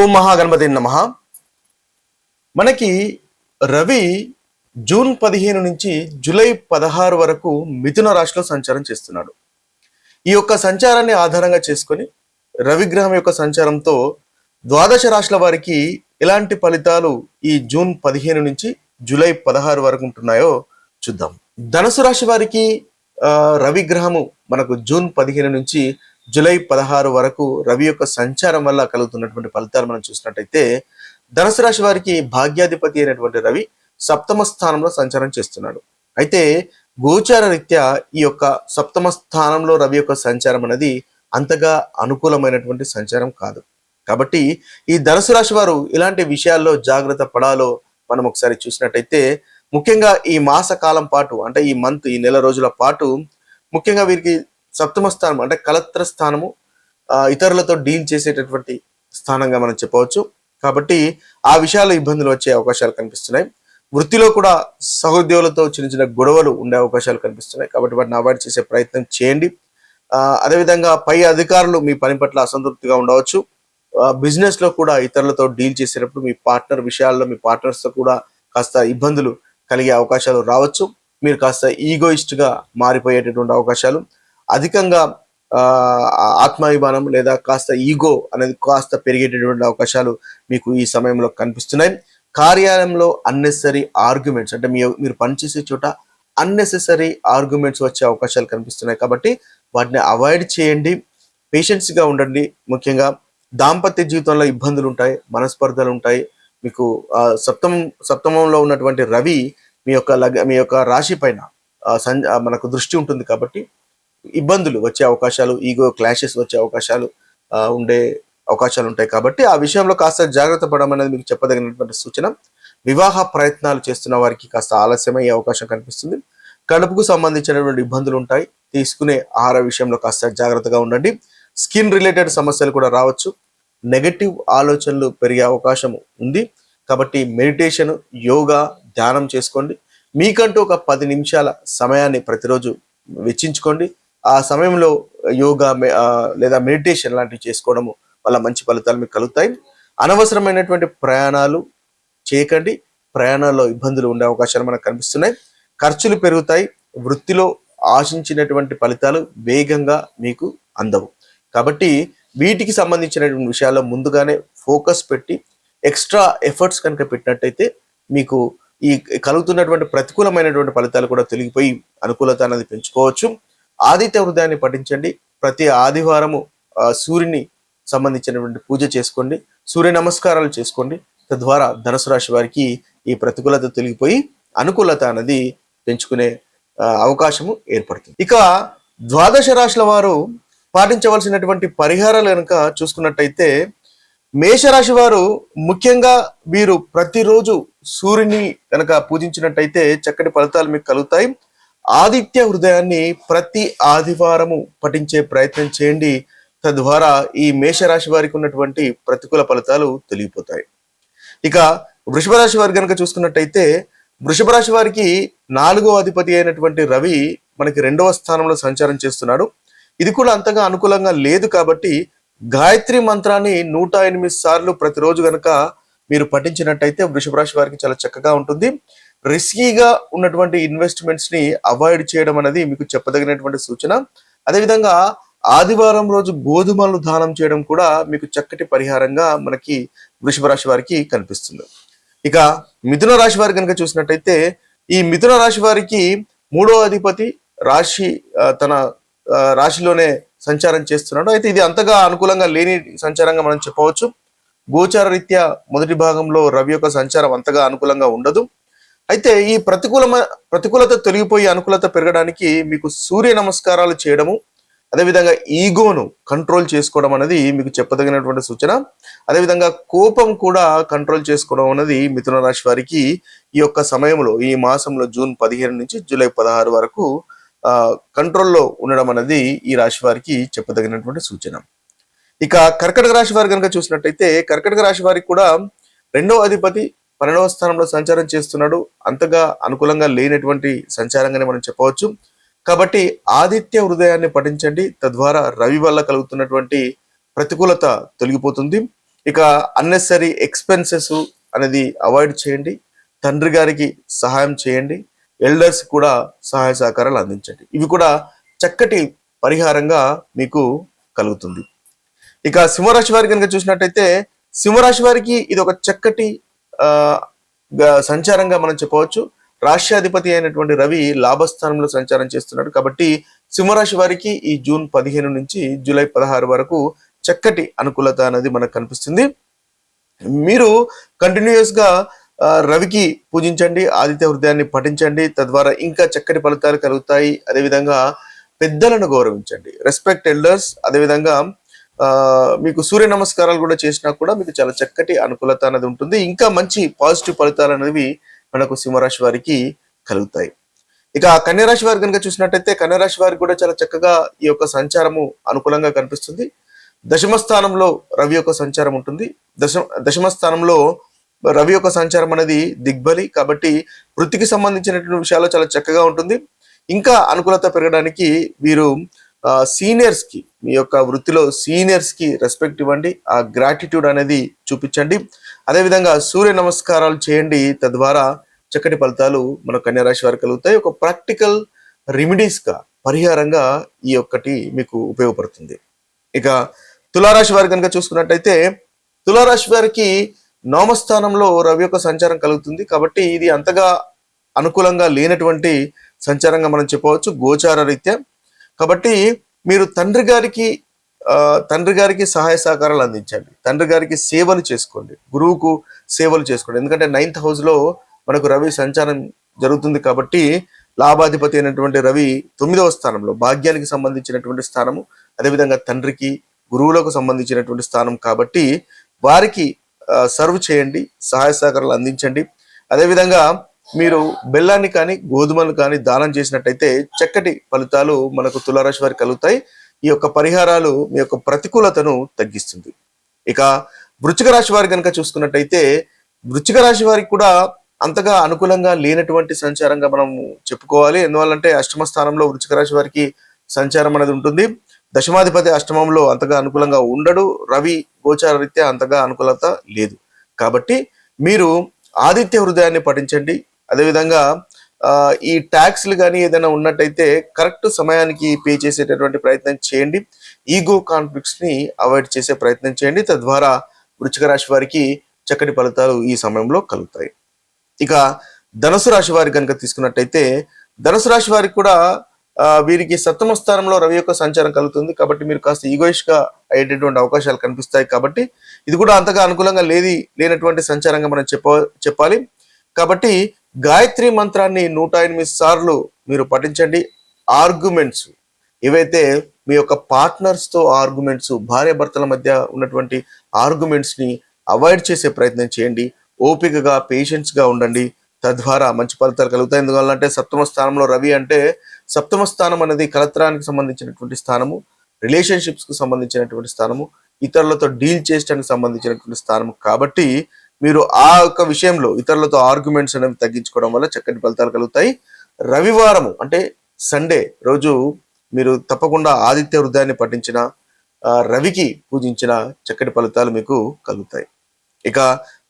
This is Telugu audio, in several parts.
ఓం మహాగణపతి నమః. మనకి రవి జూన్ 15 నుంచి జూలై 16 వరకు మిథున రాశిలో సంచారం చేస్తున్నాడు. ఈ యొక్క సంచారాన్ని ఆధారంగా చేసుకొని రవి గ్రహం యొక్క సంచారంతో ద్వాదశ రాశుల వారికి ఎలాంటి ఫలితాలు ఈ జూన్ 15 నుంచి జూలై 16 వరకు ఉంటున్నాయో చూద్దాం. ధనుసు రాశి వారికి రవి గ్రహము మనకు జూన్ 15 నుంచి జూలై 16 వరకు రవి యొక్క సంచారం వల్ల కలుగుతున్నటువంటి ఫలితాలు మనం చూసినట్టయితే, ధనుసు రాశి వారికి భాగ్యాధిపతి అయినటువంటి రవి సప్తమ స్థానంలో సంచారం చేస్తున్నాడు. అయితే గోచార రీత్యా ఈ యొక్క సప్తమ స్థానంలో రవి యొక్క సంచారం అనేది అంతగా అనుకూలమైనటువంటి సంచారం కాదు. కాబట్టి ఈ ధనుసు రాశి వారు ఇలాంటి విషయాల్లో జాగ్రత్త పడాలో మనం ఒకసారి చూసినట్టయితే, ముఖ్యంగా ఈ మాస కాలం పాటు అంటే ఈ నెల రోజుల పాటు ముఖ్యంగా వీరికి సప్తమ స్థానం అంటే కలత్ర స్థానము ఇతరులతో డీల్ చేసేటటువంటి స్థానంగా మనం చెప్పవచ్చు. కాబట్టి ఆ విషయాల్లో ఇబ్బందులు వచ్చే అవకాశాలు కనిపిస్తున్నాయి. వృత్తిలో కూడా సహోద్యోగులతో చిన్న చిన్న గొడవలు ఉండే అవకాశాలు కనిపిస్తున్నాయి. కాబట్టి వాటిని అవాయిడ్ చేసే ప్రయత్నం చేయండి. అదేవిధంగా పై అధికారులు మీ పని పట్ల అసంతృప్తిగా ఉండవచ్చు. బిజినెస్ లో కూడా ఇతరులతో డీల్ చేసేటప్పుడు మీ పార్ట్నర్ విషయాల్లో మీ పార్ట్నర్స్ తో కూడా కాస్త ఇబ్బందులు కలిగే అవకాశాలు రావచ్చు. మీరు కాస్త ఈగోయిస్ట్ గా మారిపోయేటటువంటి అవకాశాలు, అధికంగా ఆత్మాభిమానం లేదా కాస్త ఈగో అనేది కాస్త పెరిగేటటువంటి అవకాశాలు మీకు ఈ సమయంలో కనిపిస్తున్నాయి. కార్యాలయంలో అన్నెసరీ ఆర్గ్యుమెంట్స్ అంటే మీరు పనిచేసే చోట అన్నెసెసరీ ఆర్గ్యుమెంట్స్ వచ్చే అవకాశాలు కనిపిస్తున్నాయి. కాబట్టి వాటిని అవాయిడ్ చేయండి. పేషెన్స్ గా ఉండండి. ముఖ్యంగా దాంపత్య జీవితంలో ఇబ్బందులు ఉంటాయి, మనస్పర్ధలు ఉంటాయి. మీకు సప్తమంలో ఉన్నటువంటి రవి మీ యొక్క రాశి పైన మనకు దృష్టి ఉంటుంది. కాబట్టి ఇబ్బందులు వచ్చే అవకాశాలు, ఈగో క్లాషెస్ వచ్చే అవకాశాలు ఉండే అవకాశాలు ఉంటాయి. కాబట్టి ఆ విషయంలో కాస్త జాగ్రత్త పడడం అనేది మీకు చెప్పదగినటువంటి సూచన. వివాహ ప్రయత్నాలు చేస్తున్న వారికి కాస్త ఆలస్యమయ్యే అవకాశం కనిపిస్తుంది. కడుపుకు సంబంధించినటువంటి ఇబ్బందులు ఉంటాయి. తీసుకునే ఆహార విషయంలో కాస్త జాగ్రత్తగా ఉండండి. స్కిన్ రిలేటెడ్ సమస్యలు కూడా రావచ్చు. నెగటివ్ ఆలోచనలు పెరిగే అవకాశం ఉంది. కాబట్టి మెడిటేషన్, యోగా, ధ్యానం చేసుకోండి. మీకంటూ ఒక 10 నిమిషాల సమయాన్ని ప్రతిరోజు వెచ్చించుకోండి. ఆ సమయంలో యోగా లేదా మెడిటేషన్ లాంటివి చేసుకోవడము వల్ల మంచి ఫలితాలు మీకు కలుగుతాయి. అనవసరమైనటువంటి ప్రయాణాలు చేయకండి. ప్రయాణాల్లో ఇబ్బందులు ఉండే అవకాశాలు మనకు కనిపిస్తున్నాయి. ఖర్చులు పెరుగుతాయి. వృత్తిలో ఆశించినటువంటి ఫలితాలు వేగంగా మీకు అందవు. కాబట్టి వీటికి సంబంధించినటువంటి విషయాల్లో ముందుగానే ఫోకస్ పెట్టి ఎక్స్ట్రా ఎఫర్ట్స్ కనుక పెట్టినట్టయితే మీకు ఈ కలుగుతున్నటువంటి ప్రతికూలమైనటువంటి ఫలితాలు కూడా తొలగిపోయి అనుకూలత అనేది పెంచుకోవచ్చు. ఆదిత్య హృదయాన్ని పఠించండి. ప్రతి ఆదివారము సూర్యుని సంబంధించినటువంటి పూజ చేసుకోండి. సూర్య నమస్కారాలు చేసుకోండి. తద్వారా ధనుసు రాశి వారికి ఈ ప్రతికూలత తొలగిపోయి అనుకూలత అనేది పెంచుకునే అవకాశము ఏర్పడుతుంది. ఇక ద్వాదశ రాశుల వారు పాటించవలసినటువంటి పరిహారాలు కనుక చూసుకున్నట్టయితే, మేషరాశి వారు ముఖ్యంగా వీరు ప్రతిరోజు సూర్యుని కనుక పూజించినట్టయితే చక్కటి ఫలితాలు మీకు కలుగుతాయి. ఆదిత్య హృదయాన్ని ప్రతి ఆదివారము పఠించే ప్రయత్నం చేయండి. తద్వారా ఈ మేషరాశి వారికి ఉన్నటువంటి ప్రతికూల ఫలితాలు తొలగిపోతాయి. ఇక వృషభ రాశి వారి కనుక చూసుకున్నట్టయితే, వృషభ రాశి వారికి 4వ అధిపతి అయినటువంటి రవి మనకి 2వ స్థానంలో సంచారం చేస్తున్నాడు. ఇది కూడా అంతగా అనుకూలంగా లేదు. కాబట్టి గాయత్రి మంత్రాన్ని 108 సార్లు ప్రతిరోజు కనుక మీరు పఠించినట్టయితే వృషభ రాశి వారికి చాలా చక్కగా ఉంటుంది. రిస్కీగా ఉన్నటువంటి ఇన్వెస్ట్మెంట్స్ ని అవాయిడ్ చేయడం అనేది మీకు చెప్పదగినటువంటి సూచన. అదేవిధంగా ఆదివారం రోజు గోధుమలు దానం చేయడం కూడా మీకు చక్కటి పరిహారంగా మనకి వృషభ రాశి వారికి కనిపిస్తుంది. ఇక మిథున రాశి వారి కనుక చూసినట్టయితే, ఈ మిథున రాశి వారికి 3వ అధిపతి తన రాశిలోనే సంచారం చేస్తున్నాడు. అయితే ఇది అంతగా అనుకూలంగా లేని సంచారంగా మనం చెప్పవచ్చు. గోచార రీత్యా మొదటి భాగంలో రవి యొక్క సంచారం అంతగా అనుకూలంగా ఉండదు. అయితే ఈ ప్రతికూలత తొలగిపోయి అనుకూలత పెరగడానికి మీకు సూర్య నమస్కారాలు చేయడము, అదేవిధంగా ఈగోను కంట్రోల్ చేసుకోవడం అనేది మీకు చెప్పదగినటువంటి సూచన. అదేవిధంగా కోపం కూడా కంట్రోల్ చేసుకోవడం అనేది మిథున రాశి వారికి ఈ యొక్క సమయంలో, ఈ మాసంలో జూన్ 15 నుంచి జూలై 16 వరకు కంట్రోల్లో ఉండడం అనేది ఈ రాశి వారికి చెప్పదగినటువంటి సూచన. ఇక కర్కటక రాశి వారి కనుక చూసినట్టయితే, కర్కటక రాశి వారికి కూడా 2వ అధిపతి 12వ స్థానంలో సంచారం చేస్తున్నాడు. అంతగా అనుకూలంగా లేనటువంటి సంచారంగానే మనం చెప్పవచ్చు. కాబట్టి ఆదిత్య హృదయాన్ని పఠించండి. తద్వారా రవి వల్ల కలుగుతున్నటువంటి ప్రతికూలత తొలగిపోతుంది. ఇక అన్నెసరీ ఎక్స్పెన్సెస్ అనేది అవాయిడ్ చేయండి. తండ్రి గారికి సహాయం చేయండి. ఎల్డర్స్ కూడా సహాయ సహకారాలు అందించండి. ఇవి కూడా చక్కటి పరిహారంగా మీకు కలుగుతుంది. ఇక సింహరాశి వారి కనుక చూసినట్టయితే సింహరాశి వారికి ఇది ఒక చక్కటి ఆ సంచారంగా మనం చెప్పవచ్చు. రాష్ట్రాధిపతి అయినటువంటి రవి లాభస్థానంలో సంచారం చేస్తున్నాడు. కాబట్టి సింహరాశి వారికి ఈ జూన్ 15 నుంచి జూలై 16 వరకు చక్కటి అనుకూలత అనేది మనకు కనిపిస్తుంది. మీరు కంటిన్యూస్ గా రవికి పూజించండి, ఆదిత్య హృదయాన్ని పఠించండి, తద్వారా ఇంకా చక్కటి ఫలితాలు కలుగుతాయి. అదేవిధంగా పెద్దలను గౌరవించండి, రెస్పెక్ట్ ఎల్డర్స్. అదేవిధంగా మీకు సూర్య నమస్కారాలు కూడా చేసినా కూడా మీకు చాలా చక్కటి అనుకూలత అనేది ఉంటుంది. ఇంకా మంచి పాజిటివ్ ఫలితాలు అనేవి మనకు సింహరాశి వారికి కలుగుతాయి. ఇక కన్యరాశి వారి కనుక చూసినట్టయితే కన్యరాశి వారికి కూడా చాలా చక్కగా ఈ యొక్క సంచారము అనుకూలంగా కనిపిస్తుంది. దశమ స్థానంలో రవి యొక్క సంచారం ఉంటుంది. దశమ స్థానంలో రవి యొక్క సంచారం అనేది దిగ్బలి. కాబట్టి వృత్తికి సంబంధించినటువంటి విషయాల్లో చాలా చక్కగా ఉంటుంది. ఇంకా అనుకూలత పెరగడానికి వీరు సీనియర్స్ కి, మీ యొక్క వృత్తిలో సీనియర్స్ కి రెస్పెక్ట్ ఇవ్వండి, ఆ గ్రాటిట్యూడ్ అనేది చూపించండి. అదేవిధంగా సూర్య నమస్కారాలు చేయండి, తద్వారా చక్కటి ఫలితాలు మన కన్యరాశి వారికి కలుగుతాయి. ఒక ప్రాక్టికల్ రెమెడీస్ గా, పరిహారంగా ఈ ఒక్కటి మీకు ఉపయోగపడుతుంది. ఇక తులారాశి వారి కనుక చూసుకున్నట్టయితే తులారాశి వారికి నవమస్థానంలో రవి యొక్క సంచారం కలుగుతుంది. కాబట్టి ఇది అంతగా అనుకూలంగా లేనటువంటి సంచారంగా మనం చెప్పవచ్చు గోచార రీత్యా. కాబట్టి మీరు తండ్రి గారికి సహాయ సహకారాలు అందించండి, తండ్రి గారికి సేవలు చేసుకోండి, గురువుకు సేవలు చేసుకోండి. ఎందుకంటే 9th హౌస్ లో మనకు రవి సంచారం జరుగుతుంది. కాబట్టి లాభాధిపతి అయినటువంటి రవి 9వ స్థానంలో భాగ్యానికి సంబంధించినటువంటి స్థానము, అదేవిధంగా తండ్రికి గురువులకు సంబంధించినటువంటి స్థానం. కాబట్టి వారికి సర్వ్ చేయండి, సహాయ సహకారాలు అందించండి. అదేవిధంగా మీరు బెల్లాన్ని కానీ గోధుమలు కానీ దానం చేసినట్టయితే చక్కటి ఫలితాలు మనకు తులారాశి వారికి కలుగుతాయి. ఈ యొక్క పరిహారాలు మీ యొక్క ప్రతికూలతను తగ్గిస్తుంది. ఇక వృశ్చిక రాశి వారి కనుక చూసుకున్నట్టయితే వృశ్చిక రాశి వారికి కూడా అంతగా అనుకూలంగా లేనటువంటి సంచారంగా మనం చెప్పుకోవాలి. ఎందువల్లంటే అష్టమ స్థానంలో వృశ్చిక రాశి వారికి సంచారం అనేది ఉంటుంది. దశమాధిపతి అష్టమంలో అంతగా అనుకూలంగా ఉండడు. రవి గోచార రీత్యా అంతగా అనుకూలత లేదు. కాబట్టి మీరు ఆదిత్య హృదయాన్ని పఠించండి. అదేవిధంగా ఈ ట్యాక్స్లు కానీ ఏదైనా ఉన్నట్టయితే కరెక్ట్ సమయానికి పే చేసేటటువంటి ప్రయత్నం చేయండి. ఈగో కాన్ఫ్లిక్ట్స్ ని అవాయిడ్ చేసే ప్రయత్నం చేయండి. తద్వారా వృశ్చిక రాశి వారికి చక్కటి ఫలితాలు ఈ సమయంలో కలుగుతాయి. ఇక ధనుసు రాశి వారికి కనుక తీసుకున్నట్టయితే ధనుసు రాశి వారికి కూడా వీరికి సప్తమ స్థానంలో రవి యొక్క సంచారం కలుగుతుంది. కాబట్టి మీరు కాస్త ఈగోయిష్ గా అయ్యేటటువంటి అవకాశాలు కనిపిస్తాయి. కాబట్టి ఇది కూడా అంతగా అనుకూలంగా లేనటువంటి సంచారంగా మనం చెప్పాలి. కాబట్టి గాయత్రి మంత్రాన్ని 108 సార్లు మీరు పఠించండి. ఆర్గ్యుమెంట్స్ ఏవైతే మీ యొక్క పార్ట్నర్స్ తో ఆర్గ్యుమెంట్స్, భార్య భర్తల మధ్య ఉన్నటువంటి ఆర్గ్యుమెంట్స్ ని అవాయిడ్ చేసే ప్రయత్నం చేయండి. ఓపికగా పేషెన్స్ గా ఉండండి, తద్వారా మంచి ఫలితాలు కలుగుతాయి. ఎందువల్లంటే సప్తమ స్థానంలో రవి అంటే సప్తమ స్థానం అనేది కలత్రానికి సంబంధించినటువంటి స్థానము, రిలేషన్షిప్స్ కు సంబంధించినటువంటి స్థానము, ఇతరులతో డీల్ చేయడానికి సంబంధించినటువంటి స్థానము. కాబట్టి మీరు ఆ యొక్క విషయంలో ఇతరులతో ఆర్గ్యుమెంట్స్ అనేవి తగ్గించుకోవడం వల్ల చక్కటి ఫలితాలు కలుగుతాయి. రవివారము అంటే సండే రోజు మీరు తప్పకుండా ఆదిత్య హృదయాన్ని పఠించిన, రవికి పూజించిన చక్కటి ఫలితాలు మీకు కలుగుతాయి. ఇక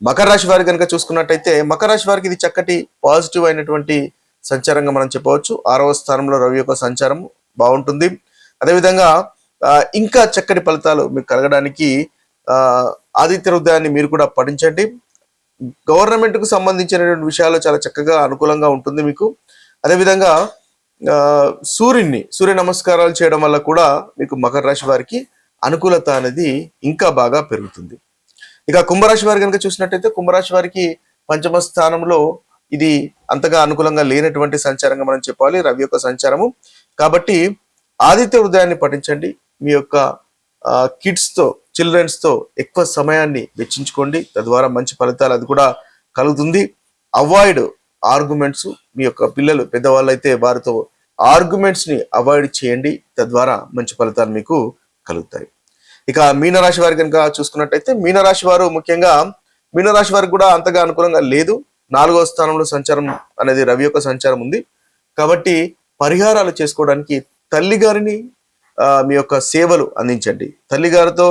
మకర రాశి వారి కనుక చూసుకున్నట్టయితే మకర రాశి వారికి ఇది చక్కటి పాజిటివ్ అయినటువంటి సంచారంగా మనం చెప్పవచ్చు. 6వ స్థానంలో రవి యొక్క సంచారం బాగుంటుంది. అదేవిధంగా ఇంకా చక్కటి ఫలితాలు మీకు కలగడానికి ఆదిత్య హృదయాన్ని మీరు కూడా పఠించండి. గవర్నమెంట్ కు సంబంధించినటువంటి విషయాలు చాలా చక్కగా అనుకూలంగా ఉంటుంది మీకు. అదేవిధంగా సూర్య నమస్కారాలు చేయడం వల్ల కూడా మీకు మకర రాశి వారికి అనుకూలత అనేది ఇంకా బాగా పెరుగుతుంది. ఇక కుంభరాశి వారి కనుక చూసినట్టయితే కుంభరాశి వారికి పంచమ స్థానంలో ఇది అంతగా అనుకూలంగా లేనటువంటి సంచారంగా మనం చెప్పాలి, రవి యొక్క సంచారము. కాబట్టి ఆదిత్య హృదయాన్ని పఠించండి. మీ యొక్క చిల్డ్రన్స్ తో ఎక్కువ సమయాన్ని వెచ్చించుకోండి, తద్వారా మంచి ఫలితాలు అది కూడా కలుగుతుంది. అవాయిడ్ ఆర్గ్యుమెంట్స్, మీ యొక్క పిల్లలు పెద్దవాళ్ళు అయితే వారితో ఆర్గ్యుమెంట్స్ ని అవాయిడ్ చేయండి, తద్వారా మంచి ఫలితాలు మీకు కలుగుతాయి. ఇక మీనరాశి వారి కనుక చూసుకున్నట్టయితే మీనరాశి వారు ముఖ్యంగా మీనరాశి వారికి కూడా అంతగా అనుకూలంగా లేదు. 4వ స్థానంలో సంచారం అనేది రవి యొక్క సంచారం ఉంది. కాబట్టి పరిహారాలు చేసుకోవడానికి తల్లి గారిని మీ యొక్క సేవలు అందించండి. తల్లి గారితో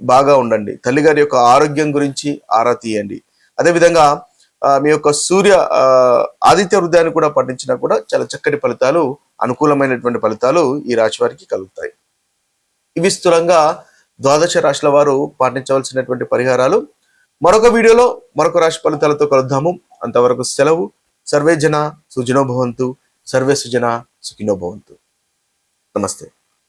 బాగా ఉండండి. తల్లిగారి యొక్క ఆరోగ్యం గురించి ఆరా తీయండి. అదేవిధంగా మీ యొక్క ఆదిత్య హృదయాన్ని కూడా పఠించినా కూడా చాలా చక్కటి ఫలితాలు, అనుకూలమైనటువంటి ఫలితాలు ఈ రాశి వారికి కలుగుతాయి. ఇవి స్థూలంగా ద్వాదశ రాశుల వారు పాటించవలసినటువంటి పరిహారాలు. మరొక వీడియోలో మరొక రాశి ఫలితాలతో కలుద్దాము. అంతవరకు సెలవు. సర్వే జన సుఖినో భవంతు. సర్వే సుజన సుఖినో భవంతు. నమస్తే.